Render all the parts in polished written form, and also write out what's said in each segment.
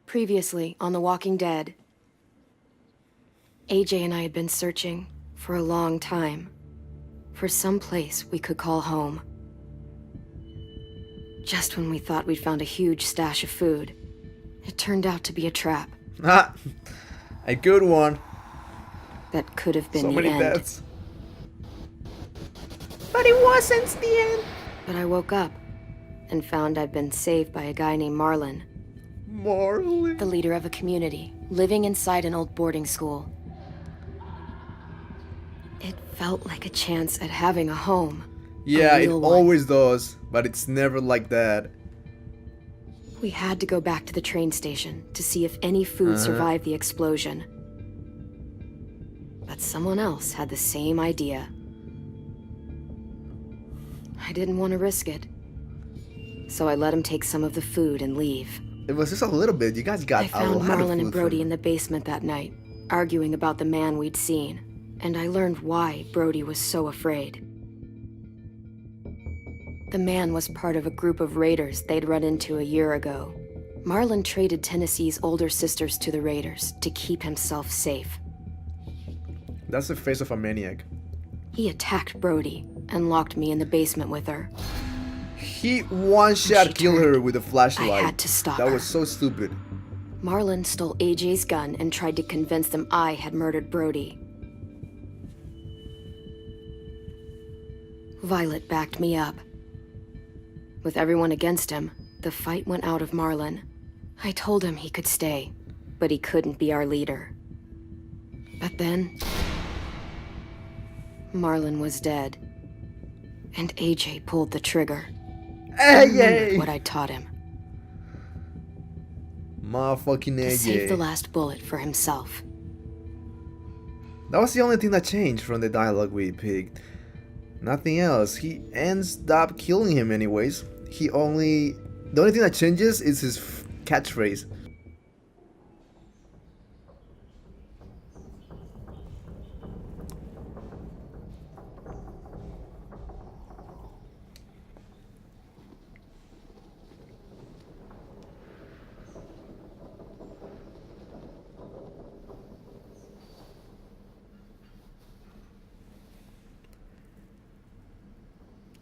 Previously on The Walking Dead, AJ and I had been searching for a long time for some place we could call home. Just when we thought we'd found a huge stash of food, it turned out to be a trap. Ah, a good one. That could have been So the many end. deaths. But it wasn't the end. But I woke up and found I'd been saved by a guy named Marlon, Marlon. the leader of a community, living inside an old boarding school. It felt like a chance at having a home. Yeah, it real one. always does, but it's never like that. We had to go back to the train station to see if any food survived the explosion. But someone else had the same idea. I didn't want to risk it, so I let him take some of the food and leave. It was just a little bit. You guys got I a found lot of Marlon food and Brody from- in the basement that night, arguing about the man we'd seen, and I learned why Brody was so afraid. The man was part of a group of raiders they'd run into a year ago. Marlon traded Tennessee's older sisters to the raiders to keep himself safe. That's the face of a maniac. He attacked Brody and locked me in the basement with her. He one-shot she killed her turned, with a flashlight. I had to stop That her. was so stupid. Marlon stole AJ's gun and tried to convince them I had murdered Brody. Violet backed me up. With everyone against him, the fight went out of Marlon. I told him he could stay, but he couldn't be our leader. But then, Marlon was dead, and AJ pulled the trigger. I remembered AJ! what I taught him. Motherfucking To save the AJ. last bullet for himself. That was the only thing that changed from the dialogue we picked. Nothing else. He ends up killing him anyways. The only thing that changes is his catchphrase.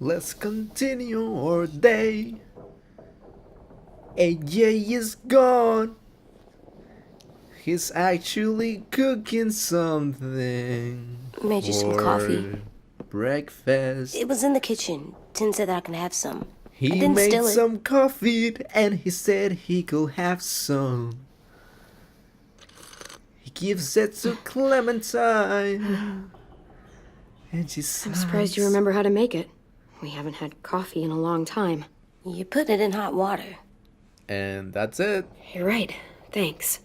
Let's continue our day. AJ is gone. He's actually cooking something. Made you some for coffee. breakfast. It was in the kitchen. Tim said that I can have some. I He didn't made steal it. some coffee and he said he could have some. He gives it to Clementine. And she sighs. I'm surprised you remember how to make it. We haven't had coffee in a long time. You put it in hot water. And that's it. You're right. Thanks.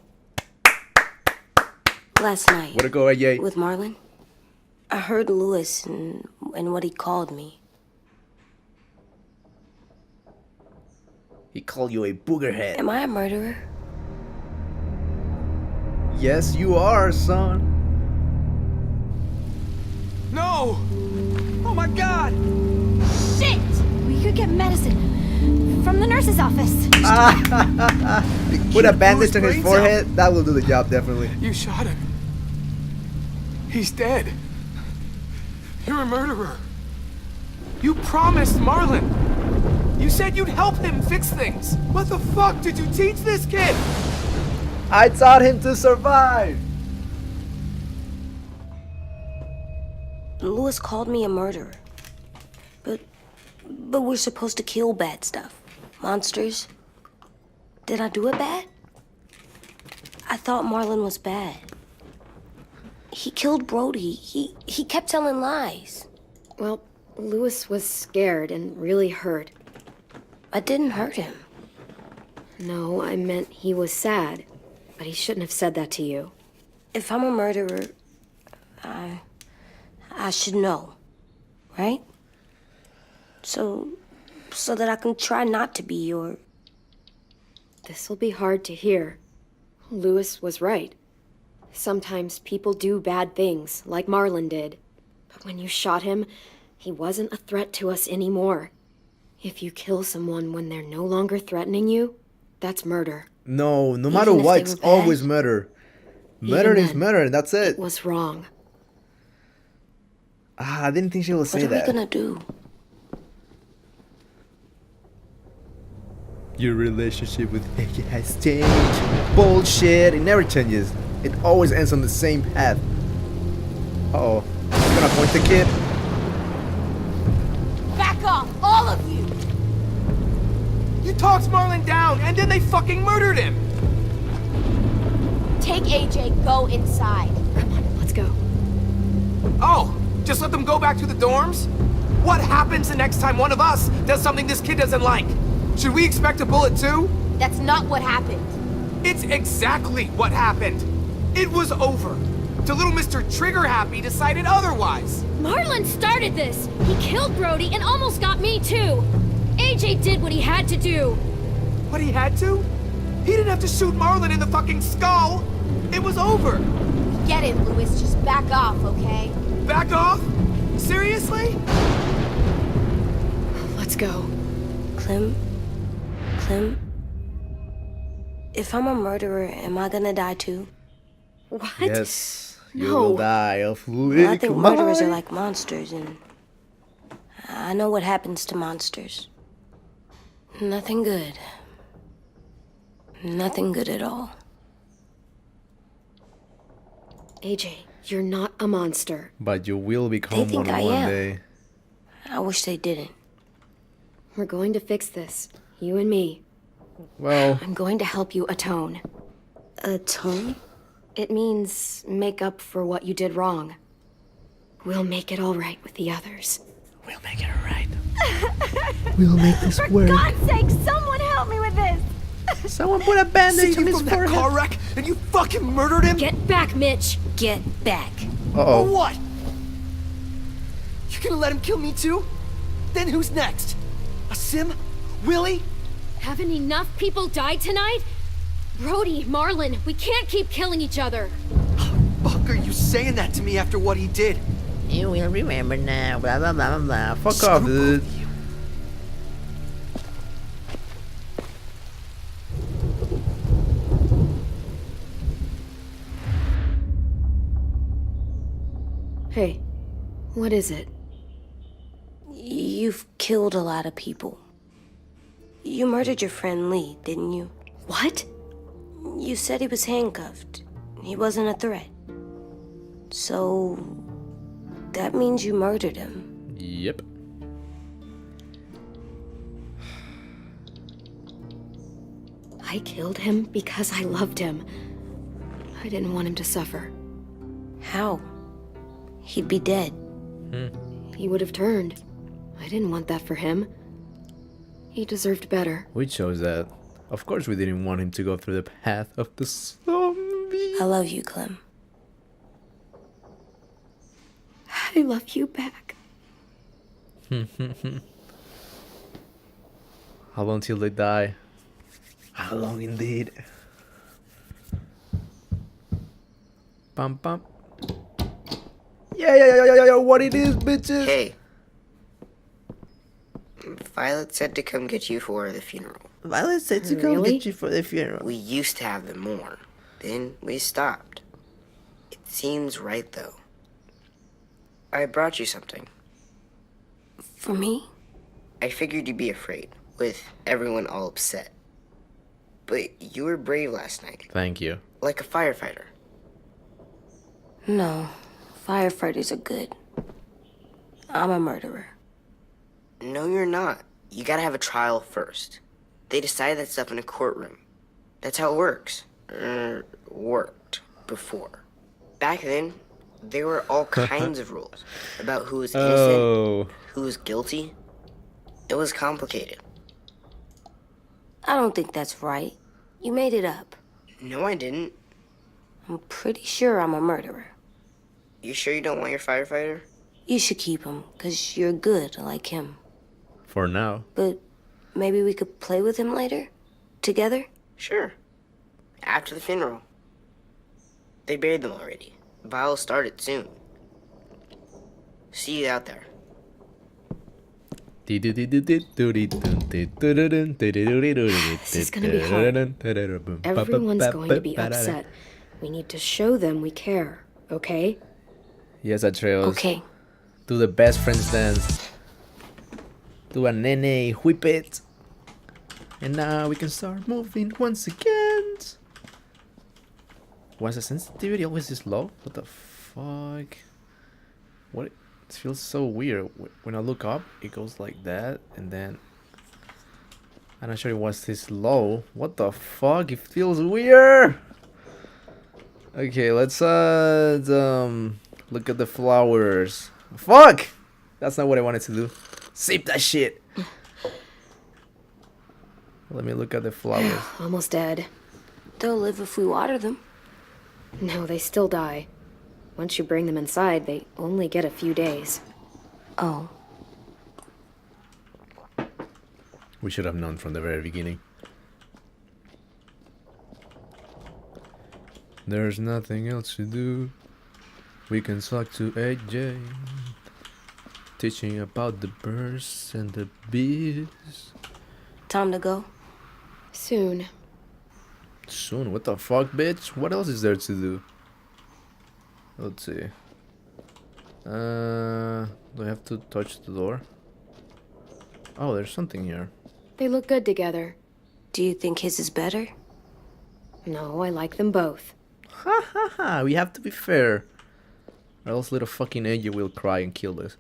Last night, Way to go, AJ. with Marlon, I heard Lewis and what he called me. He called you a boogerhead. Am I a murderer? Yes, you are, son. No! Oh my god! Shit! We could get medicine from the nurse's office. Put a Blew bandage his on his brains forehead. That will do the job, definitely. You shot him. He's dead. You're a murderer. You promised Marlon. You said you'd help him fix things. What the fuck did you teach this kid? I taught him to survive. Lewis called me a murderer. But we're supposed to kill bad stuff. Monsters. Did I do it bad? I thought Marlon was bad. He killed Brody. He kept telling lies. Well, Lewis was scared and really hurt. I didn't hurt him. No, I meant he was sad. But he shouldn't have said that to you. If I'm a murderer, I should know, right? So that I can try not to be or... This'll be hard to hear. Lewis was right. Sometimes people do bad things, like Marlon did. But when you shot him, he wasn't a threat to us anymore. If you kill someone when they're no longer threatening you, that's murder. No matter Even if what, they it's were bad? always murder. Murder Even is then, murder, and that's it. It was wrong. I didn't think she would What say are we that. gonna do? Your relationship with AJ has changed. Bullshit. It never changes. It always ends on the same path. Uh-oh. She's gonna point the kid. Back off, all of you! You talked Marlon down, and then they fucking murdered him! Take AJ, go inside. Come on, let's go. Oh, just let them go back to the dorms? What happens the next time one of us does something this kid doesn't like? Should we expect a bullet too? That's not what happened. It's exactly what happened. It was over. The little Mr. Trigger Happy decided otherwise. Marlon started this. He killed Brody and almost got me too. AJ did what he had to do. What he had to? He didn't have to shoot Marlon in the fucking skull. It was over. Get it, Louis. Just back off, okay? Back off? Seriously? Let's go. Clem? If I'm a murderer, am I gonna die too? What? Yes. You No. will die of Well, I think murderers are liquor. like monsters, and I know what happens to monsters. Nothing good. Nothing good at all. AJ, you're not a monster. But you will become think one I one am. day. I wish they didn't. We're going to fix this. You and me. Well, I'm going to help you atone. Atone? It means make up for what you did wrong. We'll make it all right with the others. we'll make it alright. We'll make this For work. God's sake, someone help me with this! Someone put a bandage Saved on you his from that forehead. car wreck, and you fucking murdered him? Get back, Mitch! Get back. Or Uh-oh. what? You gonna let him kill me too? Then who's next? A Sim? Willie? Haven't enough people died tonight? Brody, Marlon, we can't keep killing each other. Fuck are you saying that to me after what he did? You will remember now. Blah blah blah blah. Fuck off, dude. Hey, what is it? You've killed a lot of people. You murdered your friend Lee, didn't you? What? You said he was handcuffed. He wasn't a threat. So, that means you murdered him. Yep. I killed him because I loved him. I didn't want him to suffer. How? He'd be dead. He would have turned. I didn't want that for him. He deserved better. We chose that. Of course we didn't want him to go through the path of the zombie. I love you, Clem. I love you back. How long till they die? How long indeed? Pam pam. Yeah, what it is, bitches? Hey. Violet said to come get you for the funeral. Violet said to come Really? get you for the funeral. We used to have them more. Then we stopped. It seems right, though. I brought you something. For me? I figured you'd be afraid, with everyone all upset. But you were brave last night, Thank you. like a firefighter. No. Firefighters are good. I'm a murderer. No, you're not. You gotta have a trial first. They decide that stuff in a courtroom. That's how it works. Worked before. Back then, there were all kinds of rules about who was innocent, Oh. who was guilty. It was complicated. I don't think that's right. You made it up. No, I didn't. I'm pretty sure I'm a murderer. You sure you don't want your firefighter? You should keep him, 'cause you're good like him. For now. But maybe we could play with him later? Together? Sure. After the funeral. They buried them already. Vile'll start it soon. See you out there. This is gonna be hard. Everyone's going to be upset. We need to show them we care, okay? Yes, Atreus. Okay. Do the best friends dance. Do a nene whip it. And now we can start moving once again. Why is the sensitivity always this low? What the fuck? What? It feels so weird. When I look up, it goes like that, and then I'm not sure it was this low. What the fuck? It feels weird. Okay, let's look at the flowers. Fuck! That's not what I wanted to do. Save that shit. Let me look at the flowers. Almost dead. They'll live if we water them. No, they still die. Once you bring them inside, they only get a few days. Oh. We should have known from the very beginning. There's nothing else to do. We can talk to AJ. Teaching about the birds and the bees. Time to go? Soon. Soon? What the fuck, bitch? What else is there to do? Let's see. Do I have to touch the door? Oh, there's something here. They look good together. Do you think his is better? No, I like them both. Ha ha ha, we have to be fair. Or else little fucking AJ will cry and kill us.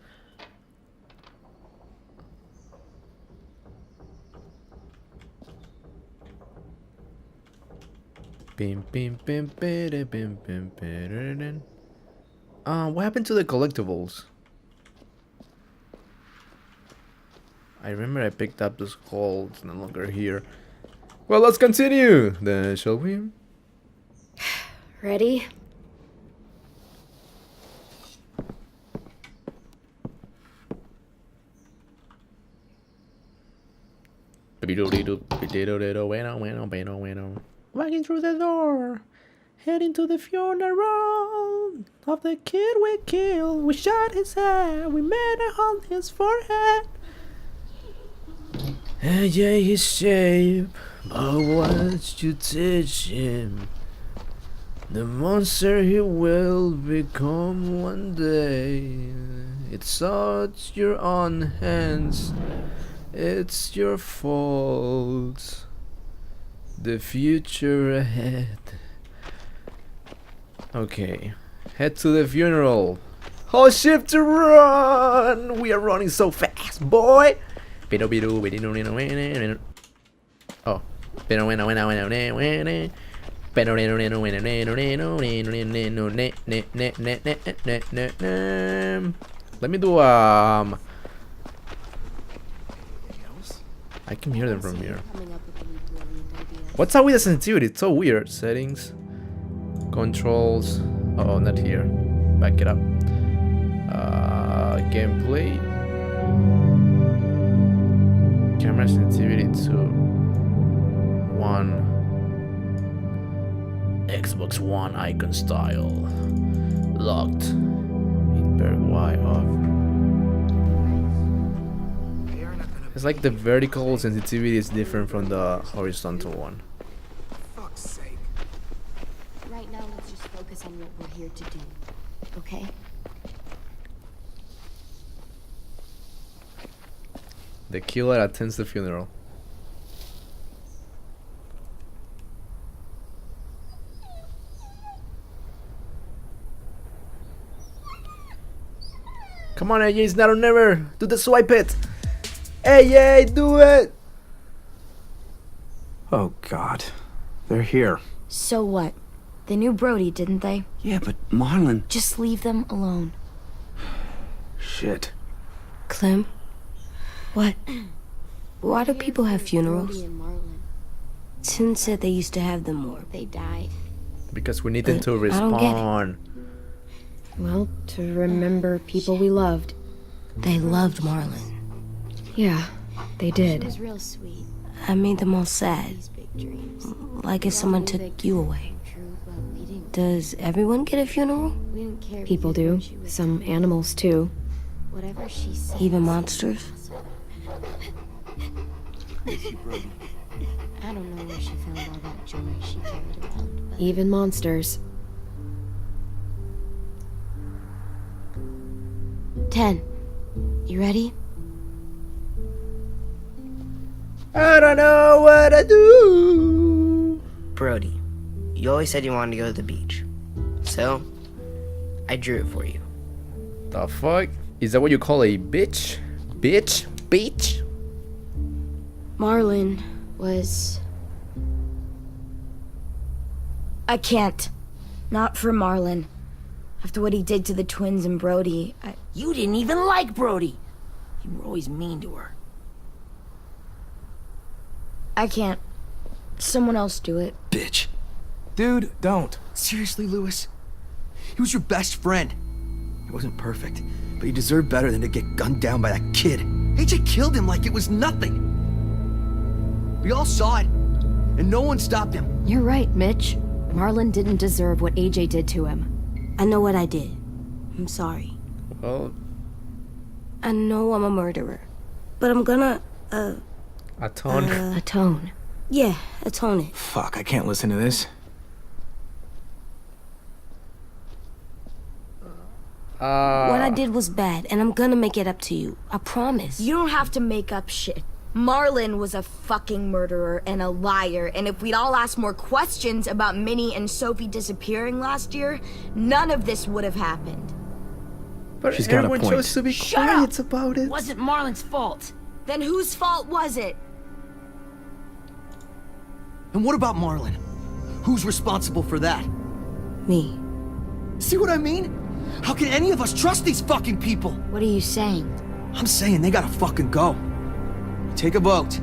Bim bim bim bim bim bim bim. What happened to the collectibles? I remember I picked up the skull. It's no longer here. Well, let's continue. Then shall we? Ready? Walking through the door, heading to the funeral of the kid we killed. We shot his head, we made a hole in his forehead. And yeah, his shape, but what you teach him, the monster he will become one day. It's out your own hands, it's your fault. The future ahead. Okay. Head to the funeral. Whole ship to run! We are running so fast, boy! Oh. Let me do I can hear them from here. What's up with the sensitivity? It's so weird. Settings, controls. Oh, not here. Back it up. Gameplay. Camera sensitivity to 1. Xbox One icon style. Locked. Inverted Y off. It's like the vertical sensitivity is different from the horizontal one. Fuck's sake. Right now, let's just focus on what we're here to do. Okay? The killer attends the funeral. Come on, AJ, it's now or never. Do the swipe it. AJ, do it. Oh, God. They're here. So what? They knew Brody, didn't they? Yeah, but Marlon... Just leave them alone. Shit. Clem, What? why do people have funerals? Brody and Marlon. Tin said they used to have them more. They died. Because we need them to I don't get it. respawn. Well, to remember people we loved. They loved Marlon. Yeah, they She did. was real sweet. I made them all sad. These big dreams. Like if someone took you away. True, but we didn't. Does everyone get a funeral? We didn't care. People because do. when she was Some animals too. Whatever she said. Even monsters? I don't know where she found all that joy she carried around, but Even monsters. 10. You ready? I don't know what to do. Brody, you always said you wanted to go to the beach. So, I drew it for you. The fuck? Is that what you call a bitch? Bitch? Beach? Marlon was... I can't. Not for Marlon. After what he did to the twins and Brody, You didn't even like Brody. You were always mean to her. I can't. Someone else do it. Bitch. Dude, don't. Seriously, Lewis? He was your best friend. He wasn't perfect, but he deserved better than to get gunned down by that kid. AJ killed him like it was nothing. We all saw it, and no one stopped him. You're right, Mitch. Marlon didn't deserve what AJ did to him. I know what I did. I'm sorry. Well, I know I'm a murderer. But I'm gonna, atone. Atone. yeah, atone it. Fuck, I can't listen to this. What I did was bad, and I'm gonna make it up to you. I promise. You don't have to make up shit. Marlon was a fucking murderer and a liar, and if we'd all asked more questions about Minnie and Sophie disappearing last year, none of this would have happened. But She's got a everyone point. chose to be Shut quiet about it. It wasn't Marlon's fault. Then whose fault was it? And what about Marlon? Who's responsible for that? Me. See what I mean? How can any of us trust these fucking people? What are you saying? I'm saying they gotta fucking go. Take a vote.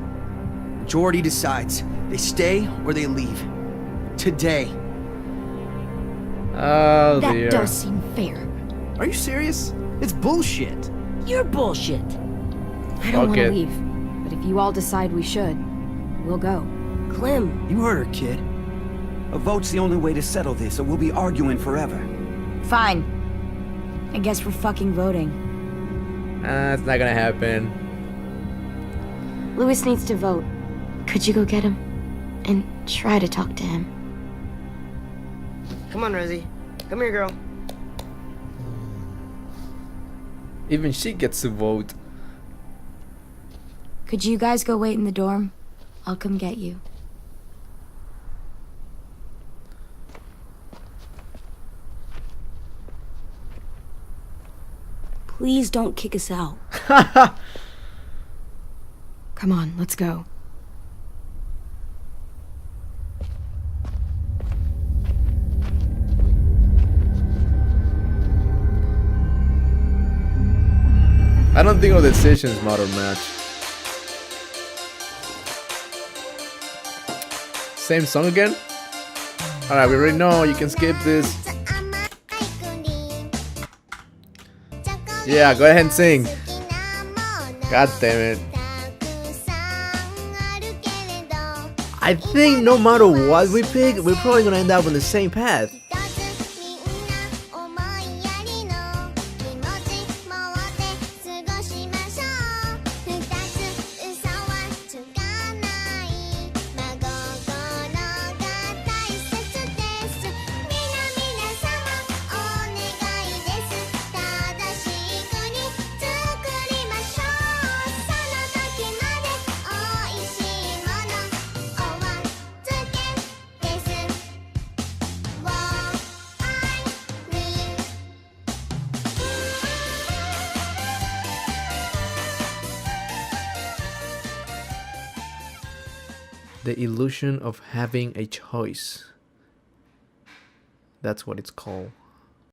Majority decides. They stay or they leave. Today. Oh That dear. does seem fair. Are you serious? It's bullshit. You're bullshit. I don't want Okay. to leave. But if you all decide we should, we'll go. Clem. You heard her, kid. A vote's the only way to settle this, or we'll be arguing forever. Fine. I guess we're fucking voting. It's not gonna happen. Lewis needs to vote. Could you go get him? And try to talk to him. Come on, Rosie. Come here, girl. Even she gets to vote. Could you guys go wait in the dorm? I'll come get you. Please don't kick us out. Come on, let's go. I don't think our decisions matter much. Same song again? Alright, we already know you can skip this. Yeah, go ahead and sing. God damn it. I think no matter what we pick, we're probably gonna end up on the same path. The illusion of having a choice. That's what it's called.